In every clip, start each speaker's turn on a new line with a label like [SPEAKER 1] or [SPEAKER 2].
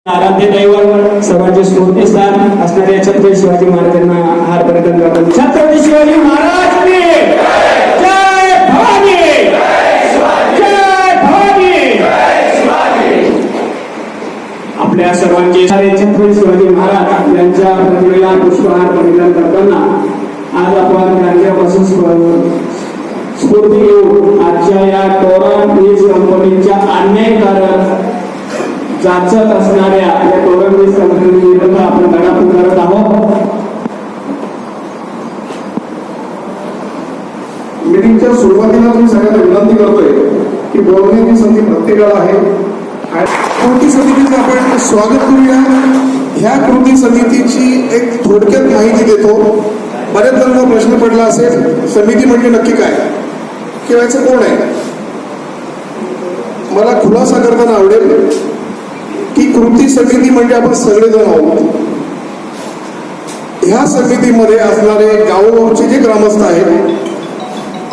[SPEAKER 1] आराध्य दैवत सर्वांचे स्फूर्तीस्थान असणाऱ्या छत्रपती शिवाजी महाराजांना हार परिधान करतो. छत्रपती शिवाजी महाराज की जय भवानी, जय भवानी. आपल्या सर्वांचे छत्रपती शिवाजी महाराज यांच्या प्रतिमेला पुष्पहार परिधान करताना आज आपण त्यांच्यापासून स्फूर्ती घेऊन आजच्या या तोरण वीज कंपनीच्या अन्यायकारक जाचक असणाऱ्या या तोरण वीज कंपनीविरुद्ध आपण लढा पुकारत आहोत.
[SPEAKER 2] मीटिंगच्या सुरुवातीला मी सगळ्यांना विनंती करतोय की बोलण्याची संधी प्रत्येकाला आहे. कृती समितीचं आपण स्वागत करूया. ह्या कृती समितीची एक थोडक्यात माहिती देतो. बऱ्याच जणांना प्रश्न पडला असेल समिती म्हणजे नक्की काय किंवा याचं कोण आहे. मला खुलासा करताना आवडेल की कृती समिती म्हणजे आपण सगळेजण आहोत. ह्या समितीमध्ये असणारे गावोगावचे जे ग्रामस्थ आहेत,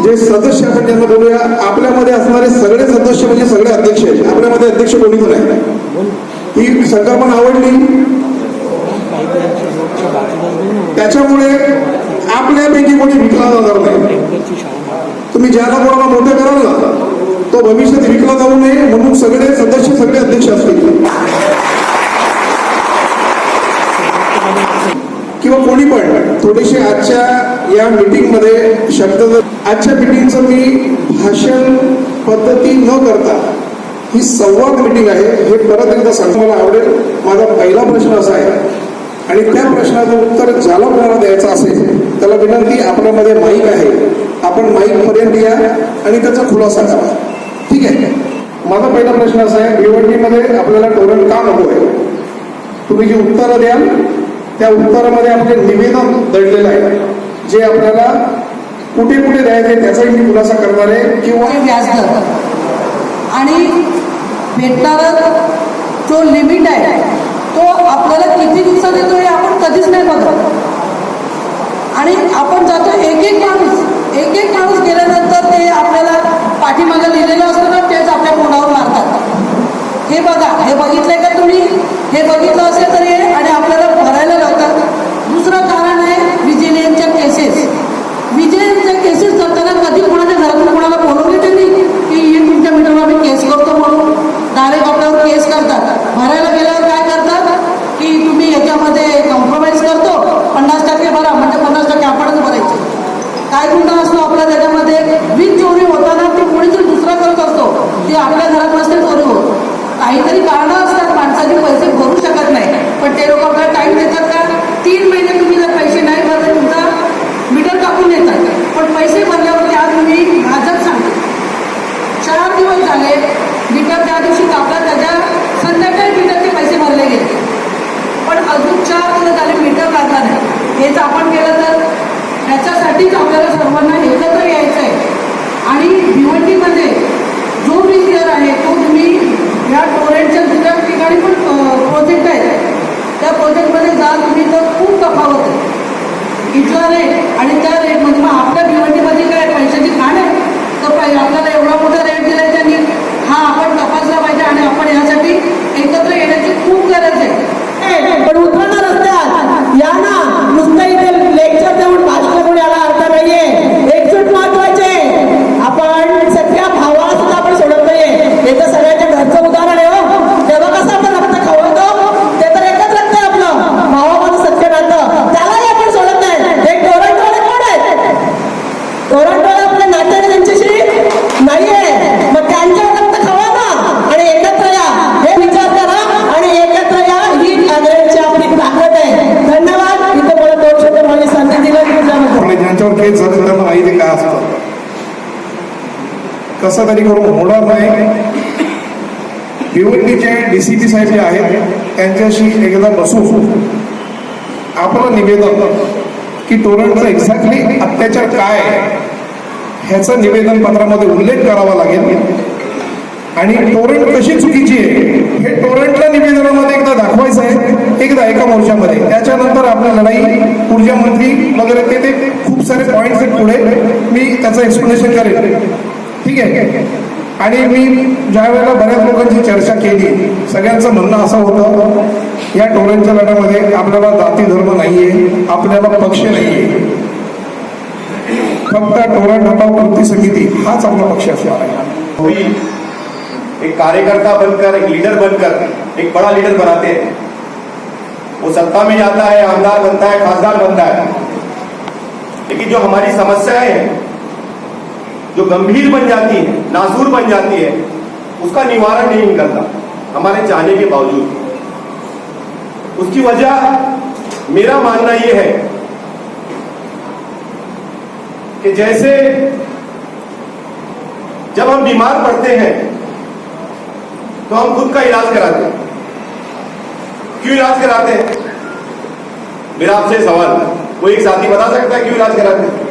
[SPEAKER 2] जे सदस्य आपण त्यांना बोलूया, आपल्यामध्ये असणारे सगळे सदस्य म्हणजे सगळे अध्यक्ष आहेत. आपल्यामध्ये अध्यक्ष कोणीच नाही. ही संकल्पना आवडली. त्याच्यामुळे आपल्यापैकी कोणी विकला जाणार नाही. तुम्ही ज्याला कोणाला मोठं कराल ना तो भविष्यात विकला जाऊ नये म्हणून सगळे सदस्य सगळे अध्यक्ष असतील किंवा कोणी पण थोडेसे आजच्या या मीटिंग मध्ये शब्द. आजच्या मीटिंगचं मी भाषण पद्धती न करता ही संवाद मीटिंग आहे हे परत एकदा सांगतो. मला आवडेल. माझा पहिला प्रश्न असा आहे आणि त्या प्रश्नाचं उत्तर ज्याला कोणाला द्यायचं असेल त्याला विनंती, आपल्यामध्ये माईक आहे, आपण माईक पर्यंत या आणि त्याचा खुलासा करा. ठीक आहे. माझा पहिला प्रश्न असा आहे, भिवंडीमध्ये आपल्याला तोरण का नको आहे. तुम्ही जी उत्तरं द्याल त्या उत्तरामध्ये आपले निवेदन दडलेलं आहे जे आपल्याला कुठे कुठे द्यायचे त्याचाही मी खुलासा करणार आहे. किंवा
[SPEAKER 3] व्याजदर आणि भेटणारा जो लिमिट आहे तो आपल्याला किती दिवसात येतो हे आपण कधीच नाही बघत. आणि आपण जातो एक एक माणूस गेल्यानंतर ते आपल्याला पाठीमागे लिहिलेलं असतं ना तेच आपल्या तोंडावर मारतात. हे बघा, हे बघितलंय का तुम्ही. हे बघितलं असेल तरी आणि आपल्याला भरायला लावतात. दुसरं कारण आहे विजिलन्सच्या केसेस. विजिलन्सच्या केसेस करताना कधी कोणाच्या घरातून कोणाला बोलवले त्यांनी की हे तुमच्या मीटरवर आम्ही केस करतो म्हणून डायरेक्ट आपल्यावर केस करतात. भरायला गेल्यावर काय करतात की तुम्ही याच्यामध्ये कॉम्प्रोमाइज करतो 50% भरा म्हणजे 50% आपणच भरायचे. काय गुन्हा असतो आपला त्याच्यामध्ये. वीज चोरी होताना ते कोणीतरी दुसरा करत असतो जे आपल्या घरात नसते चोरी होत. काहीतरी कारणं असतात, माणसाचे पैसे भरू शकत नाही पण ते लोक आपल्याला टाईम देतात का 3 महिने तुम्ही जर पैसे नाही भरले तुमचा मीटर कापून येतात. पण पैसे भरल्यावरती आज तुम्ही भाजप सांगतो 4 दिवस झाले मीटर त्या दिवशी कापला, त्याच्या संध्याकाळी मीटरचे पैसे भरले गेले पण अजून 4 दिवस झाले मीटर लागला नाही. हेच आपण केलं तर ह्याच्यासाठीच आपल्याला सर्वांना एकत्र यायचं आहे. आणि भिवंडीमध्ये जो वीज दर आहे तो तुम्ही या टोरेंटच्या दुसऱ्या ठिकाणी पण प्रोजेक्ट आहेत त्या प्रोजेक्टमध्ये जा तुम्ही तर खूप तफावत आहे इथला रेट आणि त्या रेटमध्ये. मग आपल्या भिवंडीमध्ये काय पैशाची खाण आहे तर आपल्याला एवढा मोठा रेट दिलाय त्यांनी. हा आपण तपासला पाहिजे आणि आपण यासाठी एकत्र येण्याची खूप गरज आहे. पण उतरा ना रस्त्यात, या ना. नुसतं इथे लेक्चर देऊन भाषण करून याला अर्थ नाहीये. एकजूट महत्वाचे. आपण सगळ्या भावाला सुद्धा आपण सोडत नाहीये. हे तर सगळ्यांच्या घरचं उदाहरण आहे हो. तेव्हा कसं आपण रक्त खवळतो ते तर एकच रक्त आहे आपलं भावामध्ये सत्य राहतं त्यालाही आपण सोडत नाही. हे टोरंटोळे कोण आहेत. टोरंटोळे आपल्या नात्याने त्यांच्याशी नाहीये. मग त्यांच्या रक्त खवळा ना आणि एकत्र या. हे विचार करा आणि एकत्र या. ही नागरिकची आपली ताकद आहे. धन्यवाद. इथे मला 2 शब्द माझी संधी दिली.
[SPEAKER 2] ज्यांच्यावर केस झालं त्यांना माहिती काय असतं. कसं तरी करून होणार नाही. भिवंडीचे DCP साहेब जे आहेत त्यांच्याशी एकदा बसू आपलं निवेदन की टोरंटचा एक्झॅक्टली अत्याचार काय ह्याचं निवेदन पत्रामध्ये उल्लेख करावा लागेल आणि टोरंट कशी चुकीची आहे हे टोरंटला निवेदनामध्ये एकदा दाखवायचं आहे एकदा एका मोर्चामध्ये. त्याच्यानंतर आपल्या लढाई ऊर्जा मंत्री वगैरे ते खूप सारे पॉईंट्स आहेत पुढे मी त्याचं एक्सप्लेनेशन करेन. ठीक आहे. आणि मी ज्या वेळेला बऱ्याच लोकांची चर्चा केली, सगळ्यांचं म्हणणं असं होतं, या टोरांच्या लढ्यामध्ये आपल्याला जाती धर्म नाहीये, आपल्याला पक्ष नाहीये, फक्त टोरण हटाव कृती समिती हाच आपला पक्ष असणार आहे.
[SPEAKER 4] कोई एक कार्यकर्ता बनकर, एक लीडर बनकर एक बड़ा लीडर बनाते हैं. वो सत्ता में जाता है, आमदार बनता है, खासदार बनता है, लेकिन जो हमारी समस्याएं हैं जो गंभीर बन जाती है, नासूर बन जाती है, उसका निवारण नहीं निकलता हमारे चाहने के बावजूद. उसकी वजह मेरा मानना यह है कि जैसे जब हम बीमार पड़ते हैं तो हम खुद का इलाज कराते हैं. क्यों इलाज कराते हैं? मेरा आपसे सवाल, कोई एक साथी बता सकता है क्यों इलाज कराते हैं?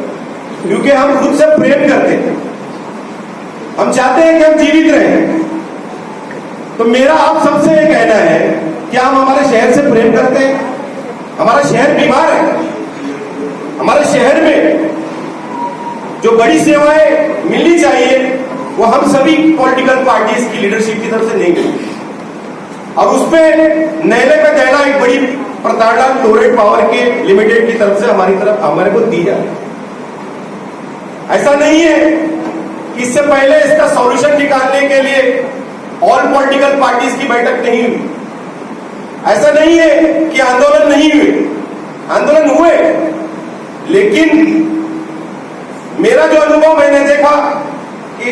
[SPEAKER 4] क्योंकि हम खुद से प्रेम करते हैं, हम चाहते हैं कि हम जीवित रहें. तो मेरा आप सबसे यह कहना है कि हम हमारे शहर से प्रेम करते हैं. हमारा शहर बीमार है, हमारे शहर में जो बड़ी सेवाएं मिलनी चाहिए वो हम सभी पॉलिटिकल पार्टीज की लीडरशिप की तरफ से नहीं मिली, और उसमें नैले पे देना एक बड़ी प्रताड़ना टोरेंट पावर के लिमिटेड की तरफ से हमारे को दी जाए. ऐसा नहीं है कि इससे पहले इसका सॉल्यूशन निकालने के लिए ऑल पॉलिटिकल पार्टीज की बैठक नहीं हुई. ऐसा नहीं है कि आंदोलन नहीं हुए, आंदोलन हुए, लेकिन मेरा जो अनुभव मैंने देखा कि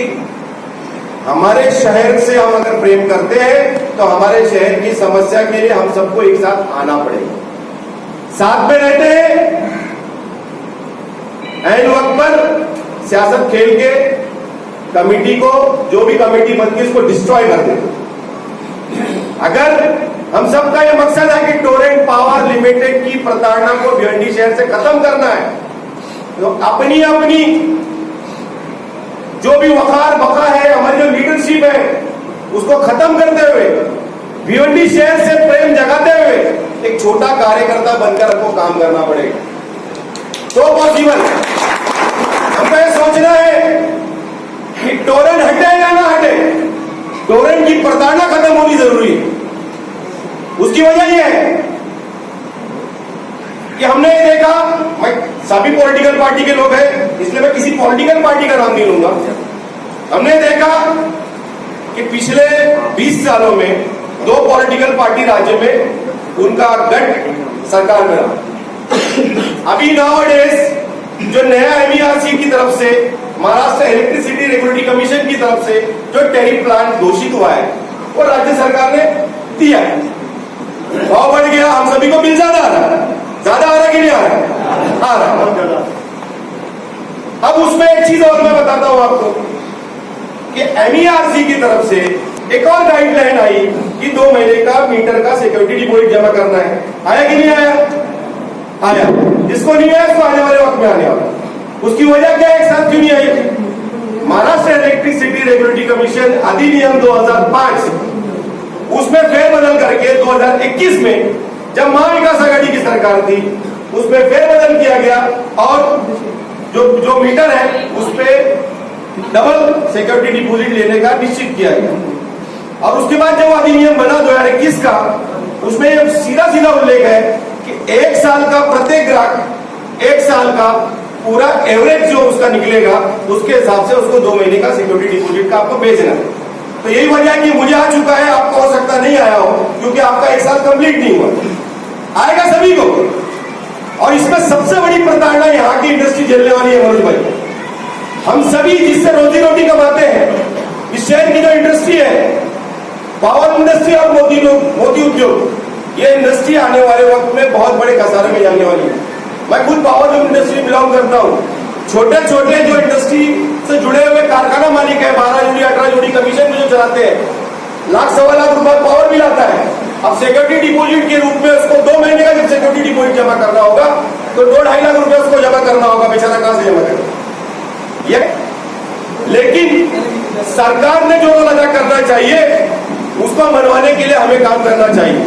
[SPEAKER 4] हमारे शहर से हम अगर प्रेम करते हैं तो हमारे शहर की समस्या के लिए हम सबको एक साथ आना पड़ेगा. साथ में रहते हैं, ऐन वक्त पर सियासत खेल के कमेटी को, जो भी कमेटी बनती है उसको डिस्ट्रॉय कर देते. अगर हम सबका यह मकसद है कि टोरेंट पावर लिमिटेड की प्रताड़ना को भिवंडी शहर से खत्म करना है, तो अपनी अपनी जो भी वकार बका है, हमारी जो लीडरशिप है, उसको खत्म करते हुए, भिवंडी शहर से प्रेम जगाते हुए एक छोटा कार्यकर्ता बनकर हमको काम करना पड़ेगा. तो पॉसिबल हमको यह सोचना है कि टोरेंट हटे या ना हटे, टोरेंट की प्रताड़ना खत्म होनी जरूरी है. उसकी वजह यह है कि हमने देखा, मैं सभी पॉलिटिकल पार्टी के लोग हैं इसलिए मैं किसी पॉलिटिकल पार्टी का नाम नहीं लूंगा. हमने देखा कि पिछले 20 सालों में 2 पॉलिटिकल पार्टी राज्य में उनका गठ सरकार में रहा. अभी नाउअडेज जो नया MERC की तरफ से, महाराष्ट्र इलेक्ट्रिसिटी रेगुलेटरी कमीशन की तरफ से जो टैरिफ प्लान घोषित हुआ है वो राज्य सरकार ने दिया है. भाव बढ़ गया, हम सभी को बिल ज्यादा आ रहा है. ज्यादा आ रहा है कि नहीं आ रहा? आ रहा. अब उसमें एक चीज और मैं बताता हूं आपको कि MERC की तरफ से एक और गाइडलाइन आई कि 2 महीने का मीटर का सिक्योरिटी डिपॉजिट जमा करना है. आया कि नहीं आया? आया. जिसको नहीं आया उसको आने वाले वक्त में आने वाला. उसकी वजह क्या है, एक साथ क्यों नहीं आई? महाराष्ट्र इलेक्ट्रिसिटी रेगुलेटरी कमीशन अधिनियम 2005, उसमें फेरबदल करके 2021 में जब महाविकास आघाड़ी की सरकार थी उसमें फेरबदल किया गया और जो मीटर है उस पे डबल सिक्योरिटी डिपॉजिट लेने का निश्चित किया गया. और उसके बाद जब अधिनियम बना 2021 का, उसमें सीधा सीधा उल्लेख है कि 1 साल का प्रत्येक ग्राहक 1 साल का पूरा एवरेज जो उसका निकलेगा उसके हिसाब से उसको 2 महीने का सिक्योरिटी डिपॉजिट का आपको भेजना है. तो यही वजह है कि मुझे आ चुका है, आपको हो सकता नहीं आया हो क्योंकि आपका 1 साल कंप्लीट नहीं हुआ. आएगा सभी को. और इसमें सबसे बड़ी प्रताड़ना यहाँ की इंडस्ट्री झेलने वाली है मनोज भाई. हम सभी जिससे रोजी रोटी कमाते हैं, इस शहर की जो इंडस्ट्री है, पावर इंडस्ट्री और मोती उद्योग, ये इंडस्ट्री आने वाले वक्त में बहुत बड़े खसारे में जाने वाली है. मैं खुद पावर इंडस्ट्री बिलोंग करता हूँ. छोटे छोटे जो इंडस्ट्री से जुड़े हुए कारखाना मालिक है, 12 यूनिट 18 यूनिट कमीशन में जो चलाते हैं, लाख सवा लाख रुपया पावर बिल आता है. अब सिक्योरिटी डिपॉजिट के रूप में उसको 2 महीने का जब सिक्योरिटी डिपॉजिट जमा करना होगा तो 2-2.5 लाख रुपया उसको जमा करना होगा. बेचारा कहां से जमा करेगा? लेकिन सरकार ने जो रोल अदा करना चाहिए उसको मनवाने के लिए हमें काम करना चाहिए.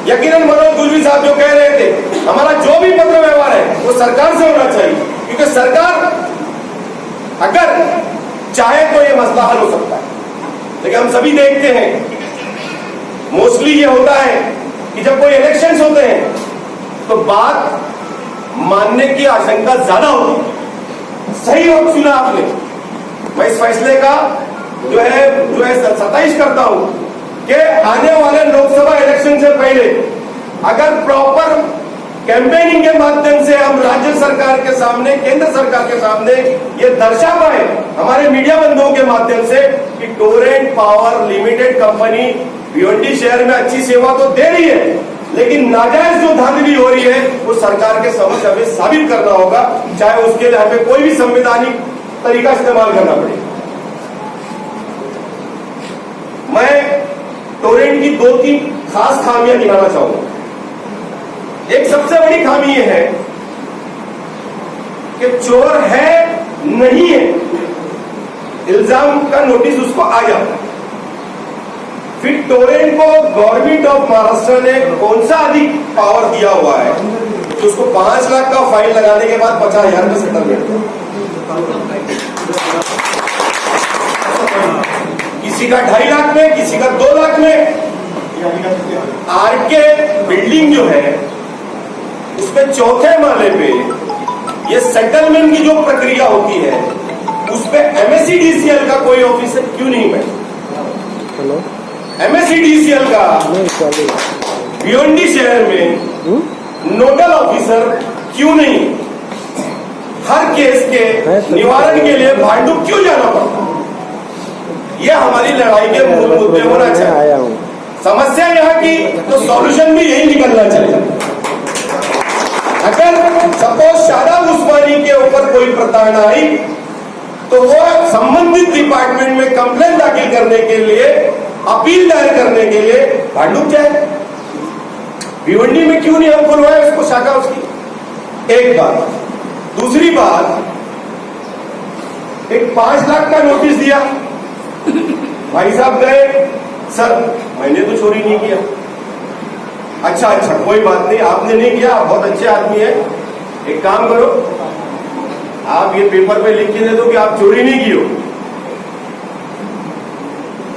[SPEAKER 4] यकीनन मनोज गुलवी साहब जो कह रहे थे, हमारा जो भी पत्र व्यवहार है वो सरकार से होना चाहिए, क्योंकि सरकार अगर चाहे तो ये मसला हल हो सकता है. लेकिन हम सभी देखते हैं मोस्टली ये होता है कि जब कोई इलेक्शंस होते हैं तो बात मानने की आशंका ज्यादा होती है। सही वक्त चुना आपने। मैं इस फैसले का जो है सताइश करता हूं कि आने वाले लोकसभा इलेक्शन से पहले अगर प्रॉपर कैंपेनिंग के माध्यम से हम राज्य सरकार के सामने, केंद्र सरकार के सामने ये दर्शा पाए हमारे मीडिया बंधुओं के माध्यम से कि Torrent power limited company Bhiwandi शहर में अच्छी सेवा तो दे रही है, लेकिन नाजायज जो धांधली हो रही है वो सरकार के समक्ष हमें साबित करना होगा, चाहे उसके लिए हमें कोई भी संवैधानिक तरीका इस्तेमाल करना पड़े। मैं टोरेंट की 2-3 खास खामियां गिनाना चाहूंगा। एक सबसे बड़ी खामी यह है कि चोर है नहीं है, इल्जाम का नोटिस उसको आ जाता है। फिर टोरेंट को गवर्नमेंट ऑफ महाराष्ट्र ने कौन सा अधिक पावर दिया हुआ है कि उसको 5 लाख का फाइन लगाने के बाद 50,000 में सेटलमेंट, किसी का 2.5 लाख में, किसी का 2 लाख में। आरके बिल्डिंग जो है उसमें 4थे माले पे ये सेटलमेंट की जो प्रक्रिया होती है उस पे MSCDCL का कोई ऑफिसर क्यों नहीं बैठा? MSCDCL का भिवंडी शहर में नोडल ऑफिसर क्यों नहीं? हर केस के निवारण के लिए भांडुप क्यों जाना पड़ता? यह हमारी लड़ाई के मूल मुद्दे होना चाहिए। समस्या यहाँ की तो सॉल्यूशन भी यही निकलना चाहिए। अगर सपोज शादाब उस्मानी के ऊपर कोई प्रताड़ना आई तो वो संबंधित डिपार्टमेंट में कंप्लेंट दाखिल करने के लिए, अपील दायर करने के लिए भांडुप जाए। भिवंडी में क्यों नहीं हम खुलवाए उसको शाखा उसकी? एक बात। दूसरी बात, एक 5 लाख का नोटिस दिया, भाई साहब गए, सर मैंने तो चोरी नहीं किया। अच्छा कोई बात नहीं, आपने नहीं किया, आप बहुत अच्छे आदमी है, एक काम करो आप ये पेपर पे लिख के दे दो कि आप चोरी नहीं की हो,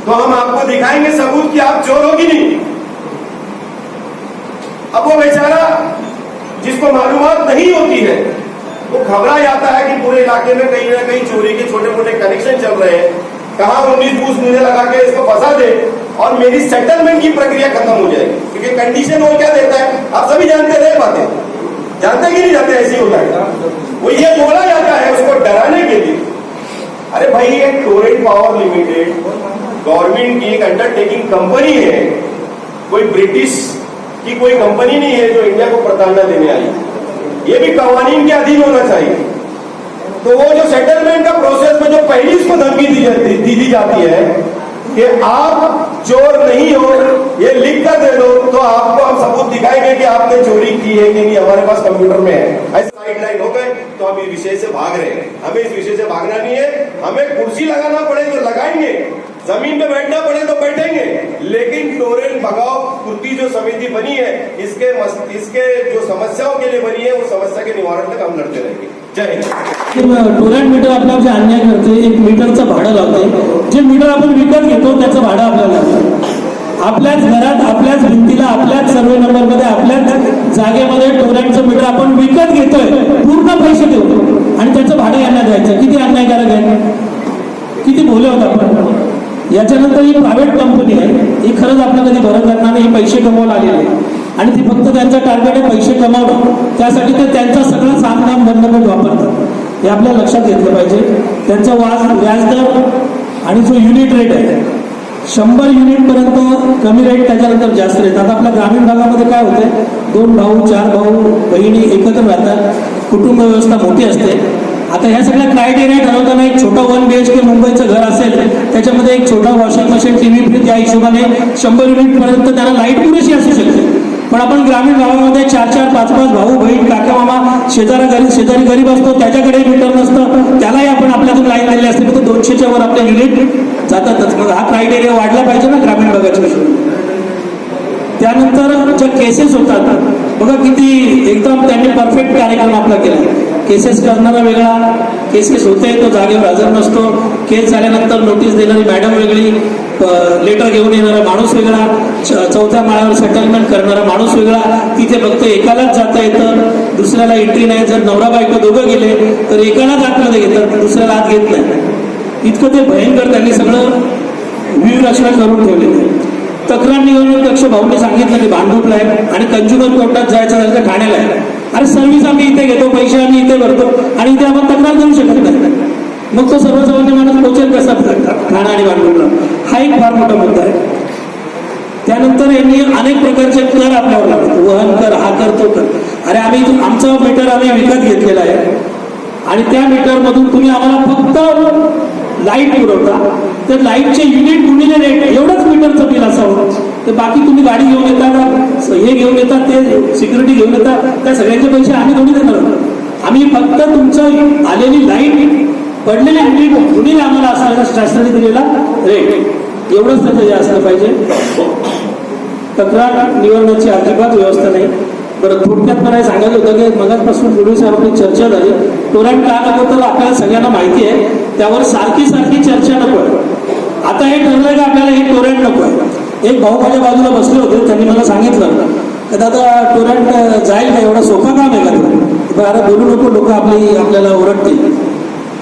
[SPEAKER 4] तो हम आपको दिखाएंगे सबूत कि आप चोर हो कि नहीं। अब वो बेचारा जिसको मालूमात नहीं होती है वो घबरा जाता है कि पूरे इलाके में कहीं ना कहीं चोरी के छोटे मोटे कनेक्शन चल रहे हैं, कहां 19-20 मुझे लगा के इसको फंसा दे और मेरी सेटलमेंट की प्रक्रिया खत्म हो जाएगी। क्योंकि कंडीशन वो क्या देता है आप सभी जानते रहे, बातें जानते कि नहीं जानते, ऐसी होता है। वो ये बोला जाता है उसको डराने के लिए, अरे भाई ये टोरेंट पावर लिमिटेड गवर्नमेंट की एक अंडरटेकिंग कंपनी है, कोई ब्रिटिश की कोई कंपनी नहीं है जो इंडिया को प्रताड़ना देने आई। ये भी कवानीन के अधीन होना चाहिए। तो वो जो सेटलमेंट का प्रोसेस में जो पहली उसको धमकी दी जाती है कि आप चोर नहीं हो, ये लिख कर दे दो तो आपको हम सबूत दिखाएंगे कि आपने चोरी की है कि नहीं, हमारे पास कंप्यूटर में है। ऐसे गाइडलाइन हो गए तो हम इस विषय से भाग रहे हैं। हमें इस विषय से भागना नहीं है। हमें कुर्सी लगाना पड़े तो लगाएंगे, जमीन पे बैठना पड़े तो बैठेंगे, लेकिन टोरेंट भगाओ कृति जो समिति बनी है इसके जो समस्याओं के लिए बनी है वो समस्या के निवारण तक हम लड़ते रहेंगे। जय हिंद।
[SPEAKER 5] टोरेंट मीटर आपल्याला जे अन्याय करते, एक मीटरचं भाडं लावते, जे मीटर आपण विकत घेतो त्याचं भाडं आपल्याला लागतं। आपल्याच घरात, आपल्याच भिंतीला, आपल्याच सर्वे नंबर मध्ये, आपल्याच जागेमध्ये टोरेंटचं मीटर आपण विकत घेतोय, पूर्ण पैसे देतो आणि त्याचं भाडं यांना द्यायचं। किती अन्यायकारक आहे, किती भोले होत आपण। याच्यानंतर ही प्रायव्हेट कंपनी आहे, ही खरंच आपल्याला कधी भरत करणार नाही, हे पैसे कमवायला आलेले आणि ती फक्त त्यांचं टार्गेट आहे पैसे कमावणं, त्यासाठी ते त्यांचा सगळं सामनाम दंडभेद वापरतात। हे आपल्याला लक्षात घेतलं पाहिजे। त्यांचा व्याजदर आणि जो युनिट रेट आहे 100 युनिट पर्यंत कमी रेट, त्याच्यानंतर जास्त रेट। आता आपल्या ग्रामीण भागामध्ये काय होते, 2 भाऊ 4 भाऊ बहिणी एकत्र राहतात, कुटुंब व्यवस्था मोठी असते। आता ह्या सगळ्या क्रायटेरिया ठरवताना एक छोटा 1 BHK मुंबईचं घर असेल त्याच्यामध्ये एक छोटा वॉशिंग मशीन, टीव्ही, फ्रीज या हिशोबाने 100 युनिट पर्यंत त्याला लाईट पुरेशी असू शकते। पण आपण ग्रामीण भागामध्ये 4-4 5-5 भाऊ बहीण काका मामा शेजारी गरीब असतो, त्याच्याकडे मीटर नसतं, त्यालाही आपण आपल्यातून लाईन दिली असते, फक्त 200च्या वर आपले युनिट जातातच। मग हा क्रायटेरिया वाढला पाहिजे ना ग्रामीण भागाच्या हिशोबाने। त्यानंतर ज्या केसेस होतात बघा किती एकदम त्यांनी परफेक्ट कार्यक्रम आपला केला। केसेस करणारा वेगळा, केसेस होते तो जागेवर हजर नसतो, केस झाल्यानंतर नोटीस देणारी मॅडम वेगळी, लेटर घेऊन येणारा माणूस वेगळा, चौथ्या माळ्यावर सेटलमेंट करणारा माणूस वेगळा. तिथे फक्त एकालाच जाता येतं, दुसऱ्याला एंट्री नाही. जर नवरा बायको दोघं गेले तर एकालाच आतमध्ये घेतात, दुसऱ्याला आत घेत नाही. इतकं ते भयंकर त्यांनी सगळं व्यूहरचना करून ठेवलेलं आहे. तक्रार निवारण कक्ष भाऊने सांगितलं की भांडूपला आहे आणि कंझ्युमर कोर्टात जायचं झालं तर ठाण्याला आहे. अरे सर्व्हिस आम्ही इथे घेतो, पैसे आम्ही इथे भरतो आणि इथे आपण तक्रार करू शकत नाही. मग तो सर्वसामान्य माणूस पोचेल कसा ठाणा आणि भांडूपला? हा एक फार मोठा मुद्दा आहे. त्यानंतर यांनी अनेक प्रकारचे कर आपल्यावर लागतात, वहन कर, हा कर, तो कर. अरे आमचं मीटर आम्ही विकत घेतलेलं आहे आणि त्या मीटरमधून तुम्ही आम्हाला फक्त लाईट पुरवता, तर लाईटचे युनिट गुणिले रेट एवढंच मीटरचं बिल असावं. तर बाकी तुम्ही गाडी घेऊन येतात, हे घेऊन येतात, ते सिक्युरिटी घेऊन येतात, त्या सगळ्यांचे पैसे आम्ही थोडी देणार आहोत. आम्ही फक्त तुमचं आलेली लाईट पडलेले युनिट गुणिले आम्हाला असणारा शासनाने दिलेला रेट एवढंच त्याचं हे असलं पाहिजे. तक्रार निवारणाची अजिबात व्यवस्था नाही. बरं, थोडक्यात मला हे सांगायचं होतं की मगाचपासून पूर्वी साहेबांनी चर्चा झाली. टोरंट का नको तर आपल्याला सगळ्यांना माहिती आहे, त्यावर सारखी चर्चा नको आहे. आता हे ठरलंय का आपल्याला हे टोरंट नको आहे. एक भाऊ माझ्या बाजूला बसले होते, त्यांनी मला सांगितलं की दादा टोरंट जाईल का, एवढा सोपा काम आहे का? अरे बोलू नको, लोक आपल्याला ओरडतील.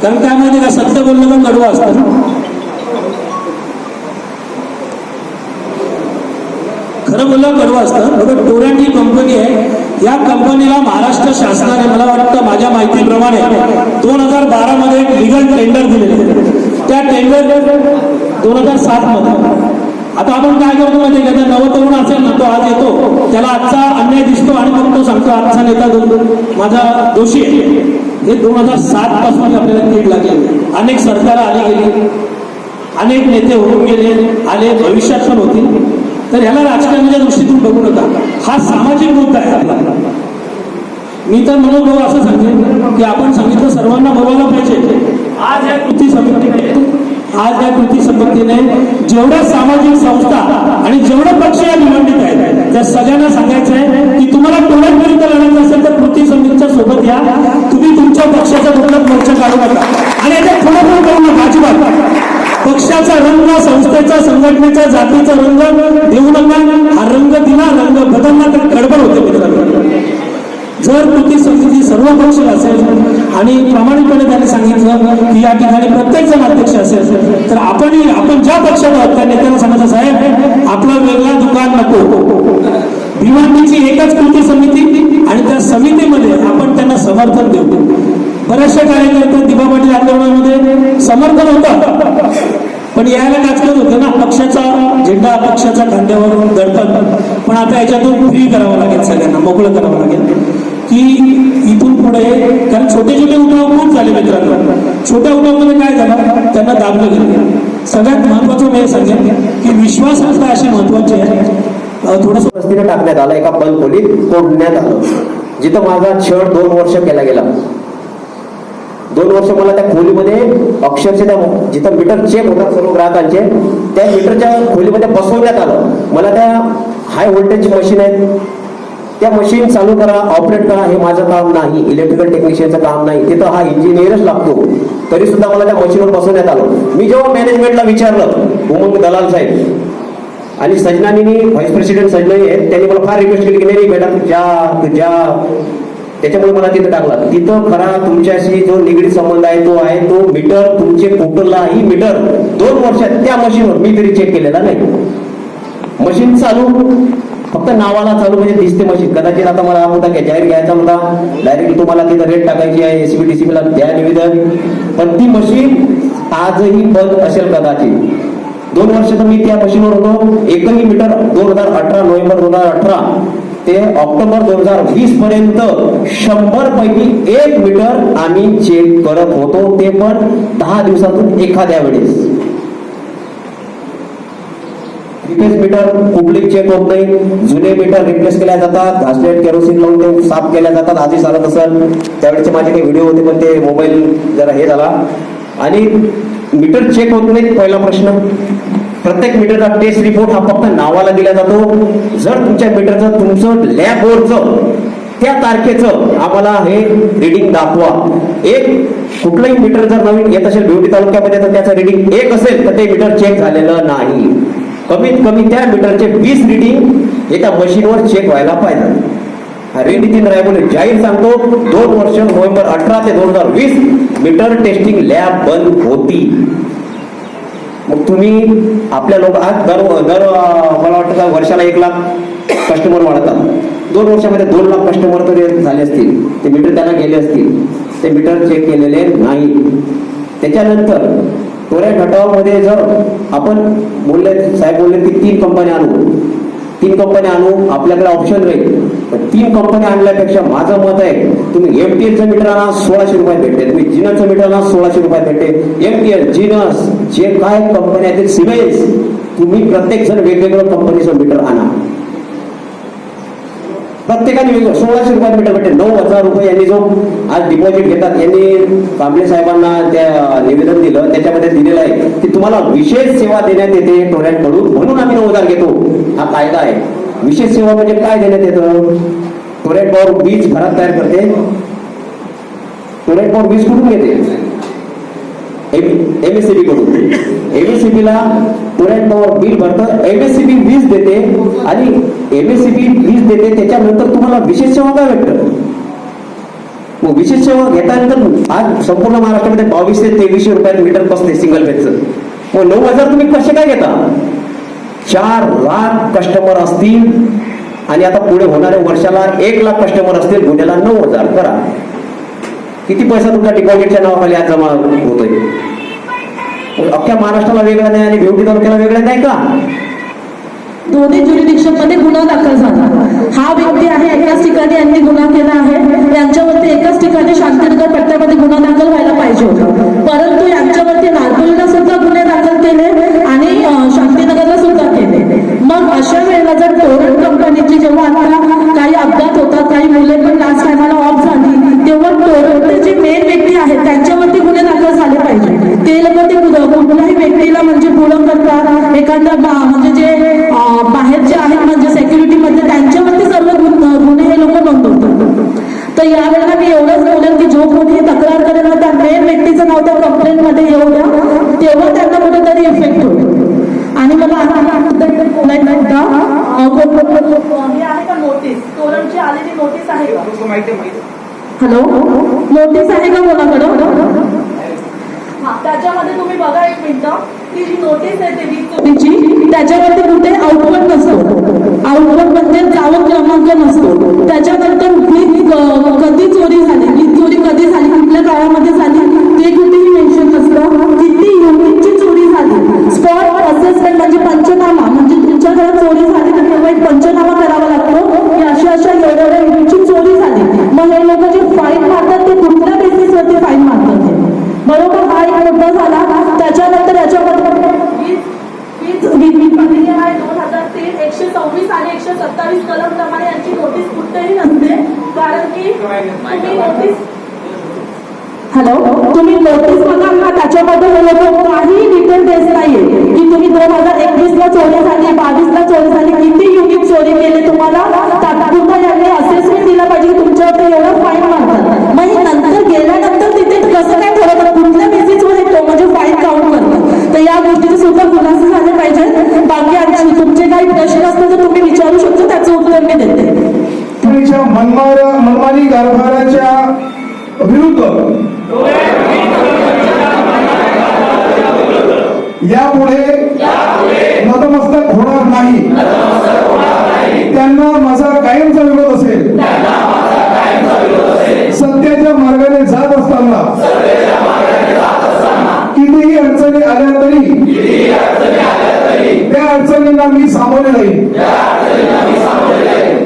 [SPEAKER 5] कारण काय माहिती का, सत्य बोलणं पण कडवं असतं. खरं बोलणं कडवं असतं. बघा, टोरंट ही कंपनी आहे. या कंपनीला महाराष्ट्र शासनाने, मला वाटतं माझ्या माहितीप्रमाणे 2012 मध्ये एक लिगल टेंडर दिलेले. त्या टेंडर 2007 मध्ये. आता आपण काय करतो माहिती का, नवतरुण असेल ना, तो आज येतो, त्याला आजचा अन्याय दिसतो आणि मग तो सांगतो आजचा नेता माझा दोषी आहे. हे 2007 पासून आपल्याला कीड लागेल. अनेक सरकार आली गेली, अनेक नेते होऊन गेले, आले, भविष्यात पण होतील. तर ह्याला राजकारणाच्या दृष्टीतून बघू नका. हा सामाजिक मुद्दा आहे आपला. मी तर म्हणून भाऊ असं सांगेन की आपण सांगितलं सर्वांना बोलायला पाहिजे. आज या कृती समितीने जेवढ्या सामाजिक संस्था आणि जेवढे पक्ष या निवडणूक आहेत त्या सगळ्यांना सांगायचं आहे की तुम्हाला टोळ्यात विरुद्ध लढायचं असेल तर कृती समितीच्या सोबत या. तुम्ही तुमच्या पक्षाचा कुठलाच मोर्चा काढू नका आणि याच्यात थोडं करू नका अजिबात. पक्षाचा रंग, संस्थेचा, संघटनेचा, जातीचा रंग देऊ नका. हा रंग दिला, रंग बदलला तर गडबड होते मित्रांनो. जर कृती समिती सर्व पक्ष असेल आणि प्रामाणिकपणे त्यांनी सांगितलं की या ठिकाणी प्रत्येक जण अध्यक्ष असेल तर आपण ज्या पक्षात आहोत त्या नेत्यांना सांगायचं, साहेब आपला वेगळा दुकान नको. भिवंडीची एकच कृती समिती आणि त्या समितीमध्ये आपण त्यांना समर्थन देऊ. बऱ्याचशा कार्यकर्ते दिबा पाटील आंदोलनामध्ये समर्थन होतं, पण यायला नाचकत होते ना, पक्षाचा झेंडा पक्षाच्या खांद्यावर दडपण. पण आता याच्यातून फ्री करावं लागेल, सगळ्यांना मोकळं करावं लागेल की इथून पुढे, कारण छोटे छोटे उठाव खूप झाले मित्रांनो. छोट्या उठावामध्ये काय झालं, त्यांना दाबलं गेलं. सगळ्यात महत्वाचं मी सांगेन की विश्वासार्हता अशी महत्वाची आहे. थोडंसं
[SPEAKER 6] वस्तीने टाकण्यात आलं, एका बंद खोलीत तोडण्यात आलं, जिथं माझा छळ 2 वर्ष केला गेला. 2 वर्ष मला त्या खोलीमध्ये अक्षरशः त्या जिथं मीटर चेक होतात सर्व ग्राहकांचे, त्या मीटरच्या खोलीमध्ये बसवण्यात आलं. मला त्या हाय व्होल्टेज मशीन आहेत, त्या मशीन चालू करा, ऑपरेट करा, हे माझं काम नाही, इलेक्ट्रिकल टेक्निशियनचं काम नाही. तिथं हा इंजिनियरच लागतो. तरी सुद्धा मला त्या मशीनवर बसवण्यात आलं. मी जेव्हा मॅनेजमेंटला विचारलं, उमंग दलाल साहेब आणि सजनानी, व्हाईस प्रेसिडेंट सजनानी आहेत, त्यांनी मला फार रिक्वेस्ट केली की नाही बेटा तू जा. त्याच्यामुळे मला तिथं टाकलं. तिथं खरा तुमच्याशी जो निगडीत संबंध आहे तो आहे तो मीटर, तुमचे कुठलाही मीटर 2 वर्षात त्या मशीनवर मी तरी चेक केलेला नाही. मशीन चालू, फक्त नावाला चालू, म्हणजे दिसते मशीन. कदाचित आता मला हा मुद्दा जाहीर घ्यायचा होता, डायरेक्ट तुम्हाला तिथं रेट टाकायची आहे, एसीबीटीसीबीला द्या निवेदन, पण ती मशीन आजही बंद असेल कदाचित. 2 वर्ष तर मी त्या मशीनवर होतो. एकही मीटर 2018 नोव्हेंबर 2018 ते ऑक्टोबर 2020 पर्यंत 100 पैकी 1 मीटर आम्ही चेक करत होतो, ते पण 10 दिवसातून एखाद्या वेळेस. रिप्लेस मीटर कुठलेही चेक होत नाही. जुने मीटर रिप्लेस केल्या जातात, घासलेट केरोसिन लावून ते साफ केल्या जातात. आधी चालत असेल त्यावेळेचे माझे काही व्हिडिओ होते, पण ते मोबाईल जरा हे झाला. आणि मीटर चेक होत नाही, पहिला प्रश्न. प्रत्येक मीटरचा टेस्ट रिपोर्ट हा फक्त नावाला दिला जातो. जर तुमच्या मीटरचं तुमचं लॅबवरचं त्या तारखेचं आम्हाला हे रिडिंग दाखवा. एक कुठलंही मीटर जर नवीन येत असेल भिवंडी तालुक्यामध्ये तर त्याचं रिडिंग 1 असेल तर ते मीटर चेक झालेलं नाही. कमीत कमी त्या मीटरचे 20 रिडिंग हे त्या मशीनवर चेक व्हायला पाहिजे. नितीन रायबोले जाहीर सांगतो 2 वर्ष नोव्हेंबर 18 ते 2020 मीटर टेस्टिंग लॅब बंद होती. मग तुम्ही आपल्या लोक आज दर मला वाटतं का वर्षाला 1 लाख कस्टमर वाढतात. 2 वर्षामध्ये 2 लाख कस्टमर तरी झाले असतील. ते मीटर त्यांना गेले असतील. ते मीटर चेक केलेले नाही. त्याच्यानंतर टोऱ्या घटावामध्ये जर आपण साहेब बोलले की 3 कंपन्या आणू, 3 कंपन्या आणू आपल्याकडे ऑप्शन राहील. 3 कंपन्या आणल्यापेक्षा माझं मत आहे तुम्ही एमटीएलचं मीटर आणा 1600 रुपयात भेटते. तुम्ही जिनसचं मीटर आणा 1600 रुपयात भेटते. एमटीएल जिनस जे काय कंपन्या आहेत सिमेन्स तुम्ही प्रत्येक जण वेगवेगळं कंपनीचं मीटर आणा. प्रत्येकाने वेगळं 1600 रुपयात मीटर भेटते. 9,000 रुपये यांनी जो आज डिपॉझिट घेतात यांनी कांबळे साहेबांना त्या निवेदन दिलं त्याच्यामध्ये दिलेलं आहे की तुम्हाला विशेष सेवा देण्यात येते टोऱ्यांकडून म्हणून आम्ही 9,000 घेतो. हा कायदा आहे. विशेष सेवा म्हणजे काय देण्यात येतं? टोरेंट पॉवर बीज घरात तयार करते. टोरेंट पॉवर बीज कुठून घेते? एमएससीबी कडून. एमएससीबी ला टोरेंट पॉवर बिल भरतं. एमएससीबी वीज देते आणि एमएससीबी वीज देते त्याच्यानंतर तुम्हाला विशेष सेवा काय भेटतं? मग विशेष सेवा घेतानंतर आज संपूर्ण महाराष्ट्रामध्ये 2200 ते 2300 रुपयात मीटर बसते सिंगल फेजचं. मग 9,000 तुम्ही कसे काय घेता? 4 लाख कस्टमर असतील आणि आता पुढे होणाऱ्या वर्षाला 1 लाख कस्टमर असतील. गुन्ह्याला 9,000 करा. किती पैसा तुमच्या डिपॉझिटच्या नावाखाली आज जमा होतोय? अख्ख्या महाराष्ट्राला वेगळा नाही आणि भिवंडी तालुक्याला वेगळा नाही का?
[SPEAKER 3] दोन्ही ज्युरिडिक्शन मध्ये गुन्हा दाखल झाला. हा व्यक्ती आहे एकाच ठिकाणी यांनी गुन्हा केला आहे. यांच्यावरती एकाच ठिकाणी शांतीनगर पट्ट्यामध्ये गुन्हा दाखल व्हायला पाहिजे होता. परंतु यांच्यावरती नागपूरला सुद्धा गुन्हे दाखल केले आणि शांतीनगरला सुद्धा केले. मग अशा वेळेला जर टोरेंट कंपनीची जेव्हा आता काही अपघात होतात काही मुले पण लास्ट टायमाला ऑफ झाली तेव्हा टोरेंटचे जे मेन व्यक्ती आहेत त्यांच्यावरती गुन्हे दाखल झाले पाहिजे. ते लोक ते कुठल्याही व्यक्तीला म्हणजे पुढं करतात एखादा म्हणजे जे बाहेर जे आहेत म्हणजे सेक्युरिटी मध्ये त्यांच्यावरती सर्व गुन्हे हे लोक नोंदवतात. तर यावेळेला मी एवढंच बोलेन की जो कोणी तक्रार करेल ना त्या मेन व्यक्तीचं नाव त्या कंप्लेंट मध्ये येऊ द्या तेव्हा त्यांना कुठेतरी इफेक्ट होईल. आणि मला आहे का नोटीस टोरेंटची आलेली नोटीस आहे का? हॅलो नोटीस आहे का कोणाकडं? त्याच्यामध्ये तुम्ही बघा 1 मिनिट ती जी नोटीस आहे वीज त्याच्यावरती कुठे आउटपुट नसतो. आउटपुट म्हणजे जावक क्रमांक नसतो. त्याच्यानंतर वीज कधी चोरी झाली वीज चोरी कधी झाली कुठल्या काळामध्ये झाली ते कुठेही मेन्शन नसतं. किती युनिटची चोरी झाली स्पॉट असेसमेंट म्हणजे पंचनामा म्हणजे तुमच्या घरात चोरी झाली तर तेव्हा एक पंचनामा करावा लागतो की अशा एवढ्या युनिटची चोरी झाली. मग हे लोक जे फाईन मारतात ते कुठल्या बेसिसवरती फाईन मारतात बरोबर. हा एक मुद्दा झाला. त्याच्यानंतर याच्यामध्ये आहे 2003 126 आणि 127 कलम प्रमाणे यांची नोटीस कुठेही नसते. कारण की तुम्ही नोटीस तुम्ही नोटीस बघा ना त्याच्यामध्ये काही डिटेल देत नाहीये की तुम्ही 2021 ला चोरी झाली 22 ला चोरी झाली किती युनिट चोरी केले. तुम्हाला तात्पुरता यांनी असेसमेंट दिला पाहिजे तुमच्यावरती एवढं फाईन मारतात. मग नंतर गेल्यानंतर तिथे कसं काय ठरवतात कुठल्या बेसिसवर येतो म्हणजे फाईन काउंट करतात. तर या गोष्टीचे सुद्धा खुलासे झाले पाहिजे. बाकी आणखी तुमचे काही प्रश्न असतील तर तुम्ही विचारू शकता त्याचं उत्तर मी देते.
[SPEAKER 2] मनमानी कारभाराच्या विरुद्ध यापुढे नतमस्तक होणार नाही. त्यांना माझा कायमचा विरोध असेल. सत्याच्या मार्गाने जात असताना कितीही अडचणी आल्या तरी त्या अडचणींना मी सामोरे जाईल.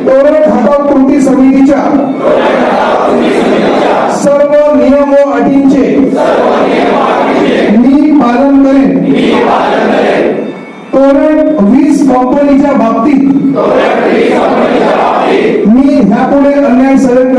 [SPEAKER 2] टोरेंट हटाव कृती समितीच्या सर्व नियम व अटींचे मी पालन करेन. टोरेंट वीज कंपनीच्या बाबतीत मी ह्यापुढे अन्याय सहन